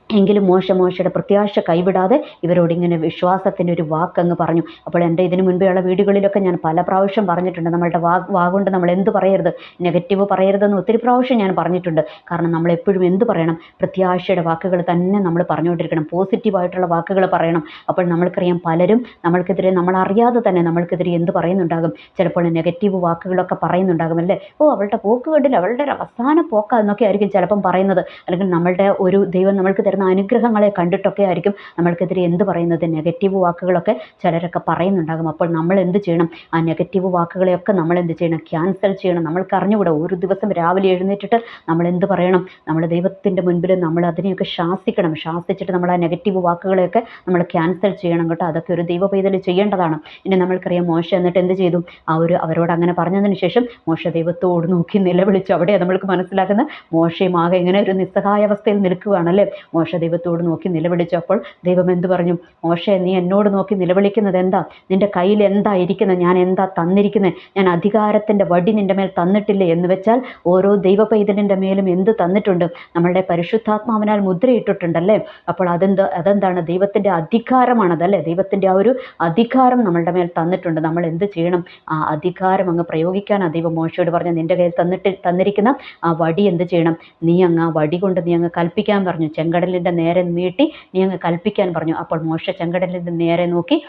എങ്കിലും മോശയുടെ പ്രത്യാശ കൈവിടാതെ ഇവരോട് ഇങ്ങനെ വിശ്വാസത്തിൻ്റെ ഒരു വാക്കങ്ങ് പറഞ്ഞു. അപ്പോൾ എൻ്റെ ഇതിന് മുൻപേയുള്ള വീഡിയോകളിലൊക്കെ ഞാൻ പല പ്രാവശ്യം പറഞ്ഞിട്ടുണ്ട്, നമ്മളുടെ വാഗുകൊണ്ട് നമ്മൾ എന്ത് പറയരുത്, നെഗറ്റീവ് പറയരുതെന്ന് ഒത്തിരി പ്രാവശ്യം ഞാൻ പറഞ്ഞിട്ടുണ്ട്. കാരണം നമ്മളെപ്പോഴും എന്ത് പറയണം? പ്രത്യാശയുടെ വാക്കുകൾ തന്നെ നമ്മൾ പറഞ്ഞുകൊണ്ടിരിക്കണം, പോസിറ്റീവായിട്ടുള്ള വാക്കുകൾ പറയണം. അപ്പോൾ നമ്മൾക്കറിയാം, പലരും നമ്മൾക്കെതിരെ, നമ്മളറിയാതെ തന്നെ നമ്മൾക്കെതിരെ എന്ത് പറയുന്നുണ്ടാകും? ചിലപ്പോൾ നെഗറ്റീവ് വാക്കുകളൊക്കെ പറയുന്നുണ്ടാകും അല്ലേ. അവളുടെ പോക്ക് കണ്ടില്ല, അവളുടെ ഒരു അവസാന പോക്ക എന്നൊക്കെ ആയിരിക്കും ചിലപ്പം പറയുന്നത്. അല്ലെങ്കിൽ നമ്മളുടെ ഒരു ദൈവം നമ്മൾക്ക് തരുന്ന അനുഗ്രഹങ്ങളെ കണ്ടിട്ടൊക്കെ ആയിരിക്കും നമ്മൾക്കെതിരെ എന്ത് പറയുന്നത്, നെഗറ്റീവ് വാക്കുകളൊക്കെ ചിലരൊക്കെ പറയുന്നുണ്ടാകും. അപ്പോൾ നമ്മൾ എന്ത് ചെയ്യണം? ആ നെഗറ്റീവ് വാക്കുകളെയൊക്കെ നമ്മൾ എന്ത് ചെയ്യണം? ക്യാൻസൽ ചെയ്യണം. നമ്മൾക്ക് അറിഞ്ഞുകൂടാ, ഒരു ദിവസം രാവിലെ എഴുന്നേറ്റിട്ട് നമ്മൾ എന്ത് പറയണം? നമ്മൾ ദൈവത്തിൻ്റെ മുൻപിൽ നമ്മൾ അതിനെയൊക്കെ ശാസിക്കണം. ശാസിച്ചിട്ട് നമ്മൾ ആ നെഗറ്റീവ് വാക്കുകളെയൊക്കെ നമ്മൾ ക്യാൻസൽ ചെയ്യണം കേട്ടോ. അതൊക്കെ ഒരു ദൈവ പൈതൽ ചെയ്യേണ്ടതാണ്. ഇനി നമ്മൾക്കറിയാം, മോശ എന്നിട്ട് എന്ത് ചെയ്തു? അവരോട് അങ്ങനെ പറഞ്ഞതിന് ശേഷം മോശ ദൈവത്തോട് നോക്കി നിലവിളിച്ചു. അവിടെ നമ്മൾക്ക് മനസ്സിലാക്കുന്ന മോശയും ആകെ ഇങ്ങനെ ഒരു നിസ്സഹായാവസ്ഥയിൽ നിൽക്കുകയാണല്ലേ. മോശ ദൈവത്തോട് നോക്കി നിലവിളിച്ചു. അപ്പോൾ ദൈവം എന്ത് പറഞ്ഞു? മോശേ, നീ എന്നോട് നോക്കി നിലവിളിക്കുന്നത് എന്താ? നിന്റെ കയ്യിൽ എന്താ ഇരിക്കുന്നത്? ഞാൻ എന്താ തന്നിരിക്കുന്നത്? ഞാൻ അധികാരത്തിൻ്റെ വടി നിന്റെ മേൽ തന്നിട്ടില്ലേ? എന്ന് വെച്ചാൽ ഓരോ ദൈവ പൈതലിൻ്റെ മേലും എന്ത് തന്നിട്ടുണ്ട്? നമ്മളുടെ പരിശുദ്ധാത്മാവിനാൽ മുദ്രയിട്ടിട്ടുണ്ടല്ലേ. അപ്പോൾ അതെന്താണ്? ദൈവത്തിൻ്റെ അധികാരമാണതല്ലേ. ദൈവത്തിൻ്റെ ആ ഒരു അധികാരം നമ്മളുടെ മേൽ തന്നിട്ടുണ്ട്. നമ്മൾ എന്ത് ചെയ്യണം? ആ അധികാരം അങ്ങ് പ്രയോഗിക്കാനാണ് ദൈവം മോശയോട് പറഞ്ഞ്, നിന്റെ കയ്യിൽ തന്നിരിക്കുന്ന ആ വടി എന്ത് ചെയ്യണം? നീ അങ്ങ് ആ വടി കൊണ്ട് നീ അങ്ങ് കൽപ്പിക്കാൻ പറഞ്ഞു. ചെങ്കടലിൻ്റെ നേരെ നീട്ടി നീ അങ്ങ് കൽപ്പിക്കാൻ പറഞ്ഞു. അപ്പോൾ മോശ ചെങ്കടലിൻ്റെ നേരെ നോക്കി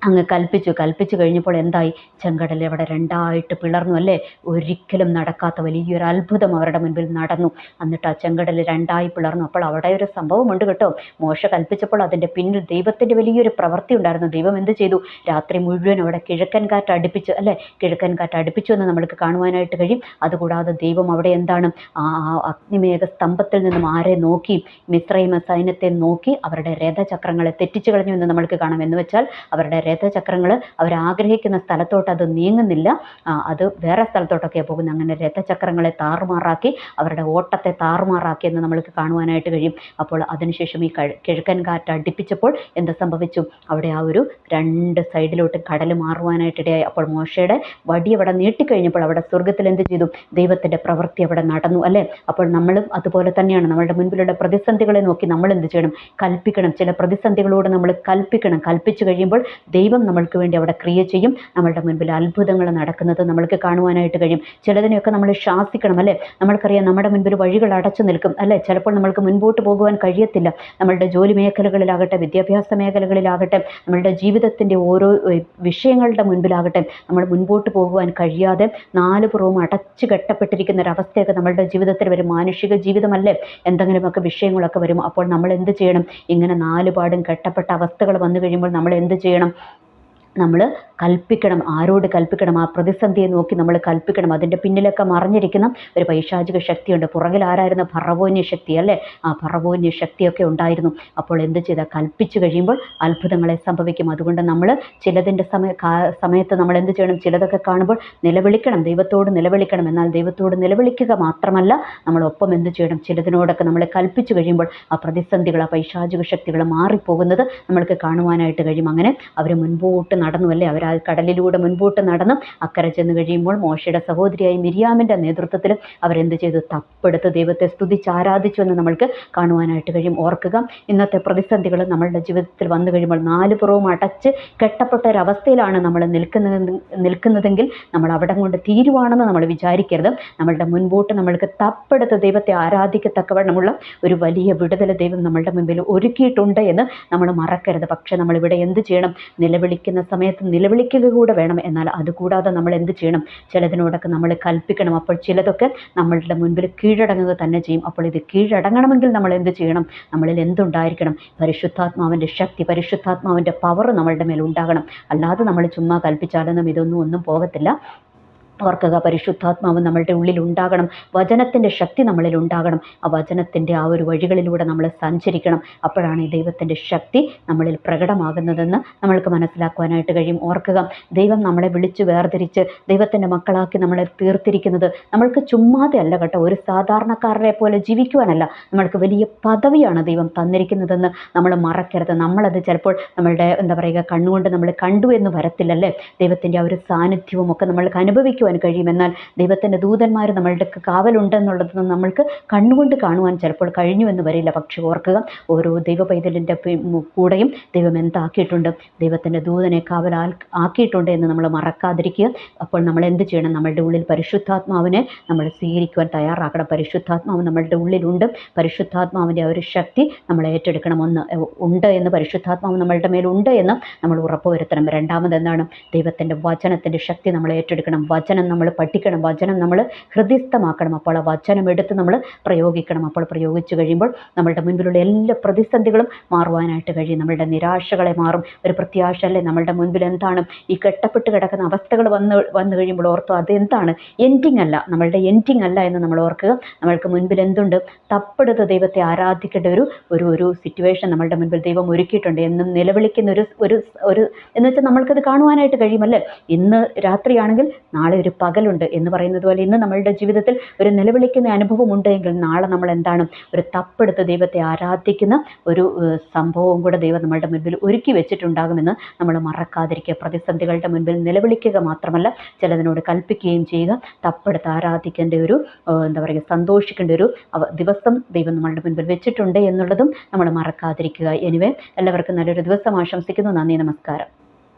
അങ്ങ് കൽപ്പിച്ചു കഴിഞ്ഞപ്പോൾ എന്തായി? ചെങ്കടൽ അവിടെ രണ്ടായിട്ട് പിളർന്നു അല്ലേ. ഒരിക്കലും നടക്കാത്ത വലിയൊരു അത്ഭുതം അവരുടെ മുൻപിൽ നടന്നു. എന്നിട്ട് ആ ചെങ്കടൽ രണ്ടായി പിളർന്നു. അപ്പോൾ അവിടെ ഒരു സംഭവമുണ്ട് കേട്ടോ. മോശ കൽപ്പിച്ചപ്പോൾ അതിൻ്റെ പിന്നിൽ ദൈവത്തിൻ്റെ വലിയൊരു പ്രവൃത്തി ഉണ്ടായിരുന്നു. ദൈവം എന്ത് ചെയ്തു? രാത്രി മുഴുവൻ അവിടെ കിഴക്കൻ കാറ്റ് അടുപ്പിച്ചു അല്ലേ. കിഴക്കൻ കാറ്റ് അടുപ്പിച്ചു എന്ന് നമ്മൾക്ക് കാണുവാനായിട്ട് കഴിയും. അതുകൂടാതെ ദൈവം അവിടെ എന്താണ്? ആ അഗ്നിമേഘ സ്തംഭത്തിൽ നിന്നും ആരെ നോക്കി? മിസ്രൈമ സൈന്യത്തെ നോക്കി അവരുടെ രഥചക്രങ്ങളെ തെറ്റിച്ചു കളഞ്ഞു എന്ന് നമ്മൾക്ക് കാണാം. എന്ന് വെച്ചാൽ അവരുടെ രഥചക്രങ്ങൾ അവരാഗ്രഹിക്കുന്ന സ്ഥലത്തോട്ട് അത് നീങ്ങുന്നില്ല, അത് വേറെ സ്ഥലത്തോട്ടൊക്കെയാണ് പോകുന്നത്. അങ്ങനെ രഥചക്രങ്ങളെ താറുമാറാക്കി, അവരുടെ ഓട്ടത്തെ താറുമാറാക്കി എന്ന് നമ്മൾക്ക് കാണുവാനായിട്ട് കഴിയും. അപ്പോൾ അതിനുശേഷം ഈ കിഴക്കൻ കാറ്റ് അടുപ്പിച്ചപ്പോൾ എന്ത് സംഭവിച്ചു? അവിടെ ആ ഒരു രണ്ട് സൈഡിലോട്ട് കടൽ മാറുവാനായിട്ടിടയായി. അപ്പോൾ മോശയുടെ വടി അവിടെ നീട്ടിക്കഴിഞ്ഞപ്പോൾ അവിടെ സ്വർഗത്തിൽ എന്ത് ചെയ്തു? ദൈവത്തിൻ്റെ പ്രവൃത്തി അവിടെ നടന്നു അല്ലേ. അപ്പോൾ നമ്മളും അതുപോലെ തന്നെയാണ്. നമ്മളുടെ മുൻപിലുള്ള പ്രതിസന്ധികളെ നോക്കി നമ്മൾ എന്ത് ചെയ്യണം? കൽപ്പിക്കണം. ചില പ്രതിസന്ധികളോട് നമ്മൾ കൽപ്പിക്കണം. കൽപ്പിച്ചു കഴിയുമ്പോൾ ദൈവം നമ്മൾക്ക് വേണ്ടി അവിടെ ക്രിയ ചെയ്യും. നമ്മളുടെ മുൻപിൽ അത്ഭുതങ്ങൾ നടക്കുന്നത് നമ്മൾക്ക് കാണുവാനായിട്ട് കഴിയും. ചിലതിനെയൊക്കെ നമ്മൾ ശാസിക്കണം അല്ലേ. നമ്മൾക്കറിയാം, നമ്മുടെ മുൻപിൽ വഴികൾ അടച്ചു നിൽക്കും അല്ലേ. ചിലപ്പോൾ നമ്മൾക്ക് മുൻപോട്ട് പോകുവാൻ കഴിയത്തില്ല. നമ്മളുടെ ജോലി മേഖലകളിലാകട്ടെ, വിദ്യാഭ്യാസ മേഖലകളിലാകട്ടെ, നമ്മളുടെ ജീവിതത്തിൻ്റെ ഓരോ വിഷയങ്ങളുടെ മുൻപിലാകട്ടെ, നമ്മൾ മുൻപോട്ട് പോകുവാൻ കഴിയാതെ നാലുപുറവും അടച്ചു കെട്ടപ്പെട്ടിരിക്കുന്ന ഒരവസ്ഥയൊക്കെ നമ്മളുടെ ജീവിതത്തിൽ വരും. മാനുഷിക ജീവിതമല്ലേ, എന്തെങ്കിലുമൊക്കെ വിഷയങ്ങളൊക്കെ വരും. അപ്പോൾ നമ്മൾ എന്ത് ചെയ്യണം? ഇങ്ങനെ നാലുപാടും കെട്ടപ്പെട്ട അവസ്ഥകൾ വന്നു കഴിയുമ്പോൾ നമ്മൾ എന്ത് ചെയ്യണം? നമ്മൾ കൽപ്പിക്കണം. ആരോട് കൽപ്പിക്കണം? ആ പ്രതിസന്ധിയെ നോക്കി നമ്മൾ കൽപ്പിക്കണം. അതിൻ്റെ പിന്നിലൊക്കെ മറിഞ്ഞിരിക്കുന്ന ഒരു പൈശാചിക ശക്തിയുണ്ട്. പുറകിൽ ആരായിരുന്നു? ഫറവോന്യ ശക്തി അല്ലേ. ആ ഫറവോന്യ ശക്തിയൊക്കെ ഉണ്ടായിരുന്നു. അപ്പോൾ എന്ത് ചെയ്താൽ കൽപ്പിച്ചു കഴിയുമ്പോൾ അത്ഭുതങ്ങളെ സംഭവിക്കും. അതുകൊണ്ട് നമ്മൾ ചിലതിൻ്റെ സമയത്ത് നമ്മൾ എന്ത് ചെയ്യണം? ചിലതൊക്കെ കാണുമ്പോൾ നിലവിളിക്കണം, ദൈവത്തോട് നിലവിളിക്കണം. എന്നാൽ ദൈവത്തോട് നിലവിളിക്കുക മാത്രമല്ല, നമ്മളൊപ്പം എന്ത് ചെയ്യണം? ചിലതിനോടൊക്കെ നമ്മൾ കൽപ്പിച്ചു കഴിയുമ്പോൾ ആ പ്രതിസന്ധികൾ, ആ പൈശാചിക ശക്തികൾ മാറിപ്പോകുന്നത് നമ്മൾക്ക് കാണുവാനായിട്ട് കഴിയും. അങ്ങനെ അവർ മുൻപോട്ട് നടന്നു അല്ലേ. അവർ ആ കടലിലൂടെ മുൻപോട്ട് നടന്ന് അക്കരെ ചെന്ന് കഴിയുമ്പോൾ മോശയുടെ സഹോദരിയായ മിരിയാമിൻ്റെ നേതൃത്വത്തിൽ അവരെന്ത് ചെയ്തു? തപ്പെടുത്ത് ദൈവത്തെ സ്തുതിച്ച് ആരാധിച്ചു എന്ന് നമ്മൾക്ക് കാണുവാനായിട്ട് കഴിയും. ഓർക്കുക, ഇന്നത്തെ പ്രതിസന്ധികൾ നമ്മളുടെ ജീവിതത്തിൽ വന്നു കഴിയുമ്പോൾ നാലുപുറവും അടച്ച് കെട്ടപ്പെട്ട ഒരവസ്ഥയിലാണ് നമ്മൾ നിൽക്കുന്നതെങ്കിൽ നമ്മൾ അവിടെ കൊണ്ട് തീരുവാണെന്ന് നമ്മൾ വിചാരിക്കരുത്. നമ്മളുടെ മുൻപോട്ട് നമ്മൾക്ക് തപ്പെടുത്ത് ദൈവത്തെ ആരാധിക്കത്തക്കവണ്ണമുള്ള ഒരു വലിയ വിടുതൽ ദൈവം നമ്മളുടെ മുൻപിൽ ഒരുക്കിയിട്ടുണ്ട് എന്ന് നമ്മൾ മറക്കരുത്. പക്ഷേ നമ്മളിവിടെ എന്ത് ചെയ്യണം? നിലവിളിക്കുന്ന സമയത്ത് നിലവിളിക്കുക കൂടെ വേണം. എന്നാൽ അതുകൂടാതെ നമ്മൾ എന്ത് ചെയ്യണം? ചിലതിനോടൊക്കെ നമ്മൾ കൽപ്പിക്കണം. അപ്പോൾ ചിലതൊക്കെ നമ്മളുടെ മുൻപിൽ കീഴടങ്ങുക തന്നെ ചെയ്യും. അപ്പോൾ ഇത് കീഴടങ്ങണമെങ്കിൽ നമ്മൾ എന്ത് ചെയ്യണം? നമ്മളിൽ എന്തുണ്ടായിരിക്കണം? പരിശുദ്ധാത്മാവിൻ്റെ ശക്തി, പരിശുദ്ധാത്മാവിൻ്റെ പവർ നമ്മളുടെ മേൽ ഉണ്ടാകണം. അല്ലാതെ നമ്മൾ ചുമ്മാ കൽപ്പിച്ചാലൊന്നും ഒന്നും പോകത്തില്ല. ഓർക്കുക, പരിശുദ്ധാത്മാവ് നമ്മളുടെ ഉള്ളിൽ ഉണ്ടാകണം. വചനത്തിൻ്റെ ശക്തി നമ്മളിൽ ഉണ്ടാകണം. ആ വചനത്തിൻ്റെ ആ ഒരു വഴികളിലൂടെ നമ്മൾ സഞ്ചരിക്കണം. അപ്പോഴാണ് ഈ ദൈവത്തിൻ്റെ ശക്തി നമ്മളിൽ പ്രകടമാകുന്നതെന്ന് നമ്മൾക്ക് മനസ്സിലാക്കുവാനായിട്ട് കഴിയും. ഓർക്കുക, ദൈവം നമ്മളെ വിളിച്ച് വേർതിരിച്ച് ദൈവത്തിൻ്റെ മക്കളാക്കി നമ്മളെ തീർത്തിരിക്കുന്നത് നമ്മൾക്ക് ചുമ്മാതെ അല്ല കേട്ടോ. ഒരു സാധാരണക്കാരനെ പോലെ ജീവിക്കുവാനല്ല, നമ്മൾക്ക് വലിയ പദവിയാണ് ദൈവം തന്നിരിക്കുന്നതെന്ന് നമ്മൾ മറക്കരുത്. നമ്മളത് ചിലപ്പോൾ നമ്മളുടെ കണ്ണുകൊണ്ട് നമ്മൾ കണ്ടു എന്ന് വരത്തില്ലല്ലേ. ദൈവത്തിൻ്റെ ആ ഒരു സാന്നിധ്യവും ഒക്കെ നമ്മൾക്ക് അനുഭവിക്കുവാൻ കഴിയും. എന്നാൽ ദൈവത്തിൻ്റെ ദൂതന്മാർ നമ്മളുടെ കാവലുണ്ടെന്നുള്ളത് നമ്മൾക്ക് കണ്ണുകൊണ്ട് കാണുവാൻ ചിലപ്പോൾ കഴിഞ്ഞു എന്ന് വരില്ല. പക്ഷേ ഓർക്കുക, ഓരോ ദൈവ പൈതലിൻ്റെ കൂടെയും ദൈവം എന്താക്കിയിട്ടുണ്ട്? ദൈവത്തിൻ്റെ ദൂതനെ കാവൽ ആക്കിയിട്ടുണ്ട് എന്ന് നമ്മൾ മറക്കാതിരിക്കുക. അപ്പോൾ നമ്മൾ എന്ത് ചെയ്യണം? നമ്മളുടെ ഉള്ളിൽ പരിശുദ്ധാത്മാവിനെ നമ്മൾ സ്വീകരിക്കുവാൻ തയ്യാറാക്കണം. പരിശുദ്ധാത്മാവ് നമ്മളുടെ ഉള്ളിലുണ്ട്. പരിശുദ്ധാത്മാവിൻ്റെ ആ ഒരു ശക്തി നമ്മൾ ഏറ്റെടുക്കണം. ഉണ്ട് എന്ന്, പരിശുദ്ധാത്മാവ് നമ്മളുടെ മേലുണ്ട് എന്ന് നമ്മൾ ഉറപ്പുവരുത്തണം. രണ്ടാമത് എന്താണ്? ദൈവത്തിൻ്റെ വചനത്തിൻ്റെ ശക്തി നമ്മൾ ഏറ്റെടുക്കണം. വചനം വചനം നമ്മൾ പഠിക്കണം, വചനം നമ്മൾ ഹൃദയസ്ഥമാക്കണം. അപ്പോൾ ആ വചനം എടുത്ത് നമ്മൾ പ്രയോഗിക്കണം. അപ്പോൾ പ്രയോഗിച്ചു കഴിയുമ്പോൾ നമ്മളുടെ മുൻപിലുള്ള എല്ലാ പ്രതിസന്ധികളും മാറുവാനായിട്ട് കഴിയും. നമ്മളുടെ നിരാശകളെ മാറും. ഒരു പ്രത്യാശ അല്ലേ നമ്മളുടെ മുൻപിൽ എന്താണ് ഈ കെട്ടപ്പെട്ട് കിടക്കുന്ന അവസ്ഥകൾ വന്നു കഴിയുമ്പോൾ ഓർത്തോ അതെന്താണ് എൻഡിങ് അല്ല, നമ്മളുടെ എൻഡിങ് അല്ല എന്ന് നമ്മൾ ഓർക്കുക. നമ്മൾക്ക് മുൻപിൽ എന്തുണ്ട്? തപ്പെടുത്ത ദൈവത്തെ ആരാധിക്കേണ്ട ഒരു സിറ്റുവേഷൻ നമ്മളുടെ മുൻപിൽ ദൈവം ഒരുക്കിയിട്ടുണ്ട്. എന്നും നിലവിളിക്കുന്ന ഒരു എന്ന് വെച്ചാൽ നമ്മൾക്കത് കാണുവാനായിട്ട് കഴിയുമല്ലേ. ഇന്ന് രാത്രിയാണെങ്കിൽ നാളെ ഒരു പകലുണ്ട് എന്ന് പറയുന്നത് പോലെ ഇന്ന് നമ്മളുടെ ജീവിതത്തിൽ ഒരു നിലവിളിക്കുന്ന അനുഭവം ഉണ്ടെങ്കിൽ നാളെ നമ്മൾ എന്താണ് ഒരു തപ്പെടുത്ത ദൈവത്തെ ആരാധിക്കുന്ന ഒരു സംഭവവും കൂടെ ദൈവം നമ്മളുടെ മുൻപിൽ ഒരുക്കി വെച്ചിട്ടുണ്ടാകുമെന്ന് നമ്മൾ മറക്കാതിരിക്കുക. പ്രതിസന്ധികളുടെ മുൻപിൽ നിലവിളിക്കുക മാത്രമല്ല, ചിലതിനോട് കൽപ്പിക്കുകയും ചെയ്യുക. തപ്പെടുത്ത് ആരാധിക്കേണ്ട എന്താ പറയുക, സന്തോഷിക്കേണ്ട ഒരു ദിവസം ദൈവം നമ്മളുടെ മുൻപിൽ വെച്ചിട്ടുണ്ട് എന്നുള്ളതും നമ്മൾ മറക്കാതിരിക്കുക. എനിവേ, എല്ലാവർക്കും നല്ലൊരു ദിവസം ആശംസിക്കുന്നു. നന്ദി, നമസ്കാരം.